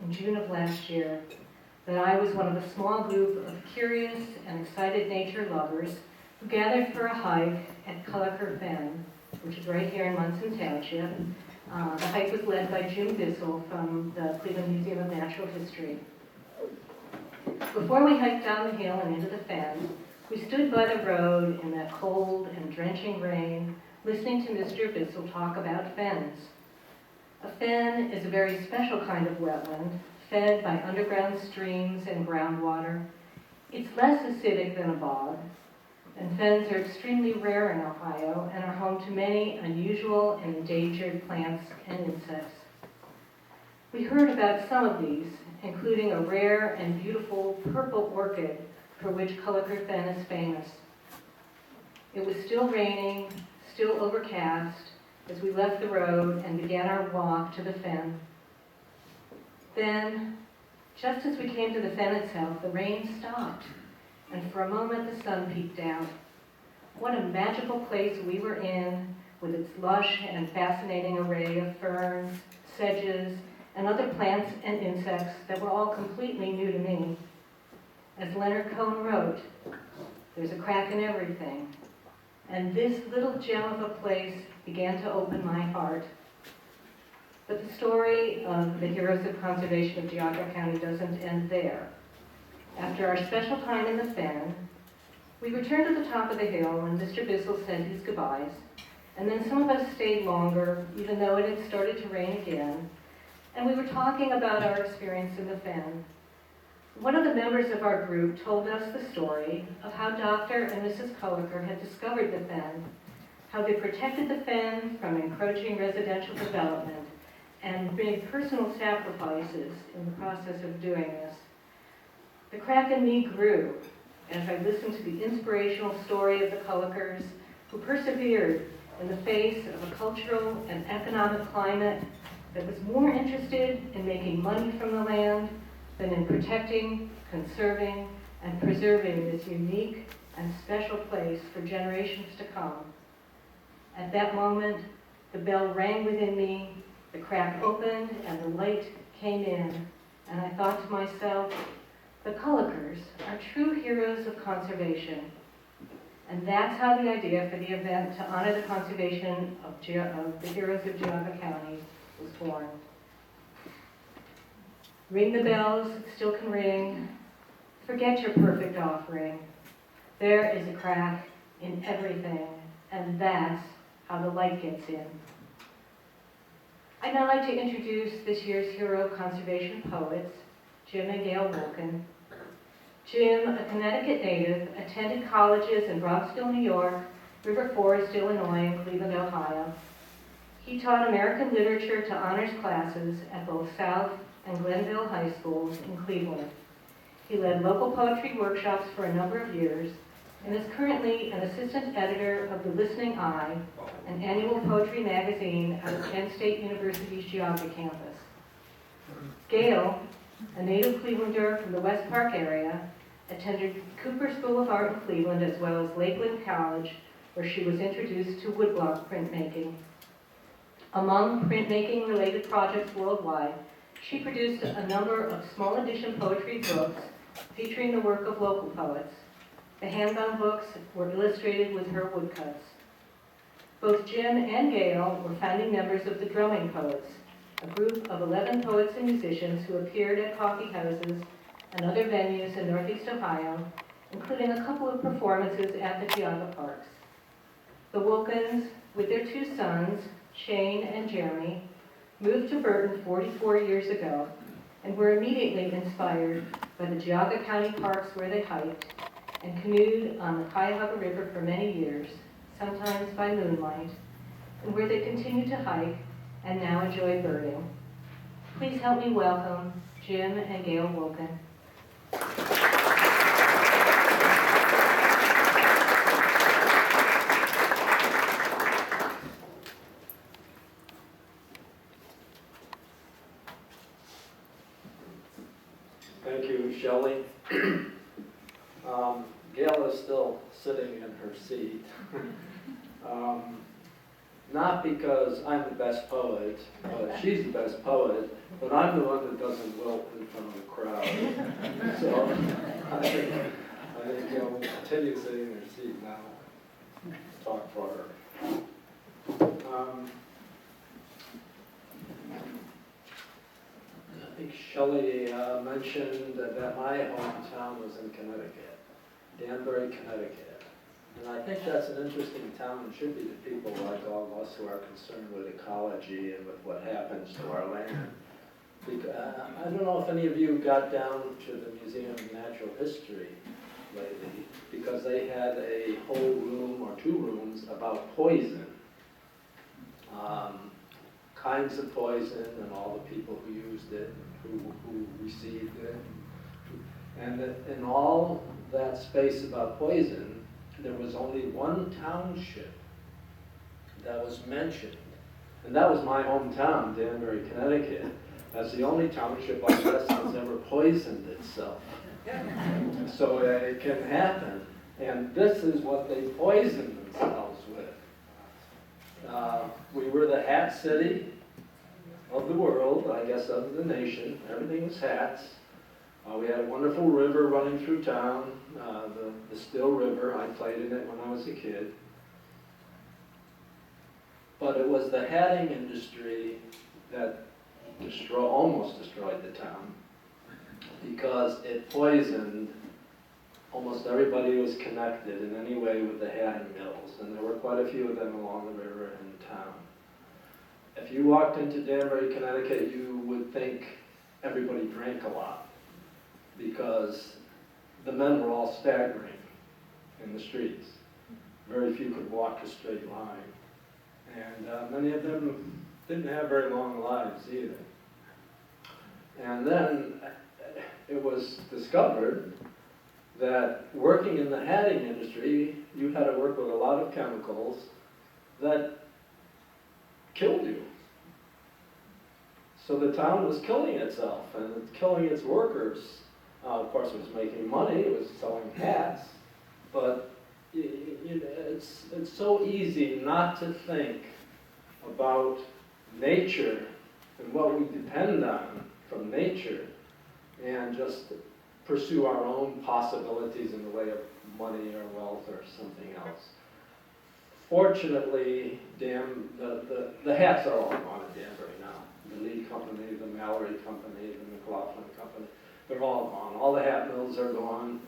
in June of last year that I was one of a small group of curious and excited nature lovers who gathered for a hike at Culliker Fen, which is right here in Munson Township. The hike was led by Jim Bissell from the Cleveland Museum of Natural History. Before we hiked down the hill and into the fen, we stood by the road in that cold and drenching rain, listening to Mr. Bissell talk about fens. A fen is a very special kind of wetland, fed by underground streams and groundwater. It's less acidic than a bog, and fens are extremely rare in Ohio and are home to many unusual and endangered plants and insects. We heard about some of these, including a rare and beautiful purple orchid for which Culliker Fen is famous. It was still raining, still overcast, as we left the road and began our walk to the fen. Then, just as we came to the fen itself, the rain stopped, and for a moment the sun peeked out. What a magical place we were in, with its lush and fascinating array of ferns, sedges, and other plants and insects that were all completely new to me. As Leonard Cohen wrote, "There's a crack in everything." And this little gem of a place began to open my heart. But the story of the Heroes of Conservation of Geauga County doesn't end there. After our special time in the fen, we returned to the top of the hill and Mr. Bissell said his goodbyes, and then some of us stayed longer, even though it had started to rain again, and we were talking about our experience in the fen. One of the members of our group told us the story of how Dr. and Mrs. Culliker had discovered the fen, how they protected the fen from encroaching residential development, and made personal sacrifices in the process of doing this. The crack in me grew as I listened to the inspirational story of the Cullikers, who persevered in the face of a cultural and economic climate that was more interested in making money from the land than in protecting, conserving, and preserving this unique and special place for generations to come. At that moment, the bell rang within me, the crack opened, and the light came in, and I thought to myself, the Cullikers are true heroes of conservation. And that's how the idea for the event to honor the conservation of the Heroes of Geauga County was born. Ring the bells, it still can ring. Forget your perfect offering. There is a crack in everything, and that's how the light gets in. I'd now like to introduce this year's Hero of Conservation poets, Jim and Gail Wilkin. Jim, a Connecticut native, attended colleges in Bronxville, New York, River Forest, Illinois, and Cleveland, Ohio. He taught American literature to honors classes at both South and Glenville High Schools in Cleveland. He led local poetry workshops for a number of years and is currently an assistant editor of The Listening Eye, an annual poetry magazine out of Penn State University's Geauga campus. Gail, a native Clevelander from the West Park area, attended Cooper School of Art in Cleveland as well as Lakeland College, where she was introduced to woodblock printmaking. Among printmaking-related projects worldwide, she produced a number of small edition poetry books featuring the work of local poets. The handbound books were illustrated with her woodcuts. Both Jim and Gail were founding members of the Drumming Poets, a group of 11 poets and musicians who appeared at coffee houses and other venues in Northeast Ohio, including a couple of performances at the Geauga Parks. The Wilkins, with their two sons, Shane and Jeremy, moved to Burton 44 years ago and were immediately inspired by the Geauga County parks where they hiked and canoed on the Cuyahoga River for many years, sometimes by moonlight, and where they continue to hike and now enjoy birding. Please help me welcome Jim and Gail Wilkin. Thank you, Shelley. Gail is still sitting in her seat. not because I'm the best poet, but she's the best poet, but I'm the one that doesn't wilt in front of the crowd. So I think we'll continue sitting in her seat now. Talk for her. I think Shelley mentioned that my hometown was in Connecticut, Danbury, Connecticut. And I think that's an interesting town and should be to people like all of us who are concerned with ecology and with what happens to our land. I don't know if any of you got down to the Museum of Natural History lately, because they had a whole room or two rooms about poison. Kinds of poison and all the people who used it, who received it. And in all that space about poison, there was only one township that was mentioned. And that was my hometown, Danbury, Connecticut. That's the only township, I guess, that's ever poisoned itself. So it can happen. And this is what they poisoned themselves with. We were the hat city of the world, I guess of the nation. Everything was hats. We had a wonderful river running through town, the Still River. I played in it when I was a kid. But it was the hatting industry that almost destroyed the town, because it poisoned almost everybody who was connected in any way with the hatting mills, and there were quite a few of them along the river in town. If you walked into Danbury, Connecticut, you would think everybody drank a lot, because the men were all staggering in the streets. Very few could walk a straight line. And many of them didn't have very long lives either. And then it was discovered that working in the hatting industry, you had to work with a lot of chemicals that killed you. So the town was killing itself and killing its workers. Of course, it was making money, it was selling hats, but it's so easy not to think about nature and what we depend on from nature and just pursue our own possibilities in the way of money or wealth or something else. Fortunately, the hats are all gone at Danbury now. The Lee Company, the Mallory Company, the McLaughlin Company, they're all gone. All the hat mills are gone.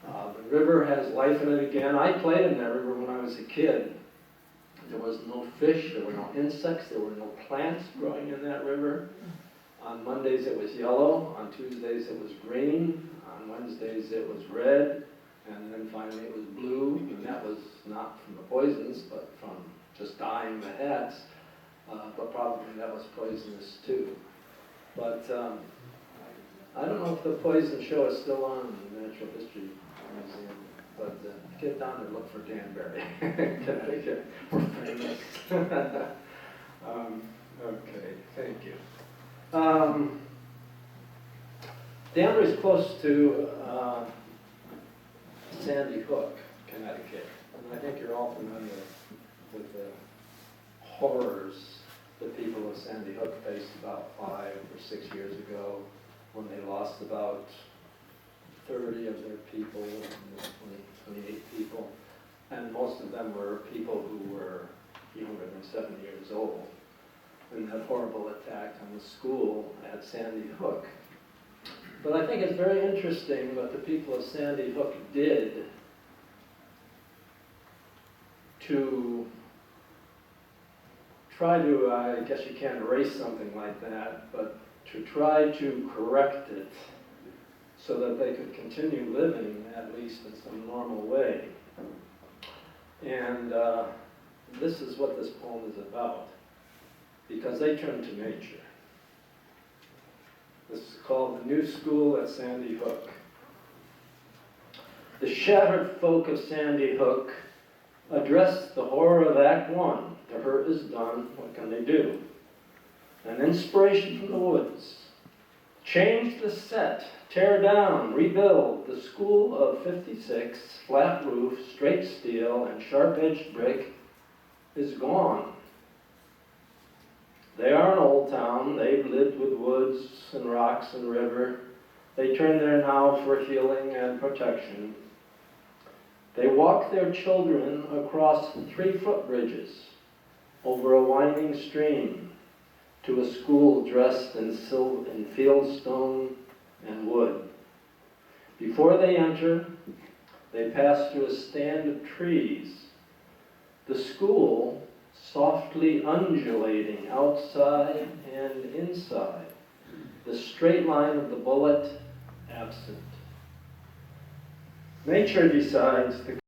The river has life in it again. I played in that river when I was a kid. There was no fish, there were no insects, there were no plants growing in that river. On Mondays it was yellow, on Tuesdays it was green, on Wednesdays it was red, and then finally it was blue, and that was not from the poisons, but from just dyeing the hats, but probably that was poisonous too. But I don't know if the poison show is still on in the Natural History Museum, but get down there and look for Danbury, Connecticut. We're famous. Okay, thank you. Danbury's close to Sandy Hook, Connecticut, and I think you're all familiar with the horrors the people of Sandy Hook faced about 5 or 6 years ago, when they lost about 30 of their people, 28 people, and most of them were people who were younger than 7 years old, in that horrible attack on the school at Sandy Hook. But I think it's very interesting what the people of Sandy Hook did to try to, I guess you can't erase something like that, but to try to correct it so that they could continue living, at least in some normal way. And this is what this poem is about, because they turned to nature. This is called The New School at Sandy Hook. The shattered folk of Sandy Hook address the horror of Act 1. The hurt is done, what can they do? An inspiration from the woods. Change the set, tear down, rebuild. The school of 56, flat roof, straight steel, and sharp-edged brick is gone. They are an old town. They've lived with woods and rocks and river. They turn there now for healing and protection. They walk their children across 3 footbridges over a winding stream to a school dressed in fieldstone and wood. Before they enter, they pass through a stand of trees. The school softly undulating outside and inside, the straight line of the bullet absent. Nature decides the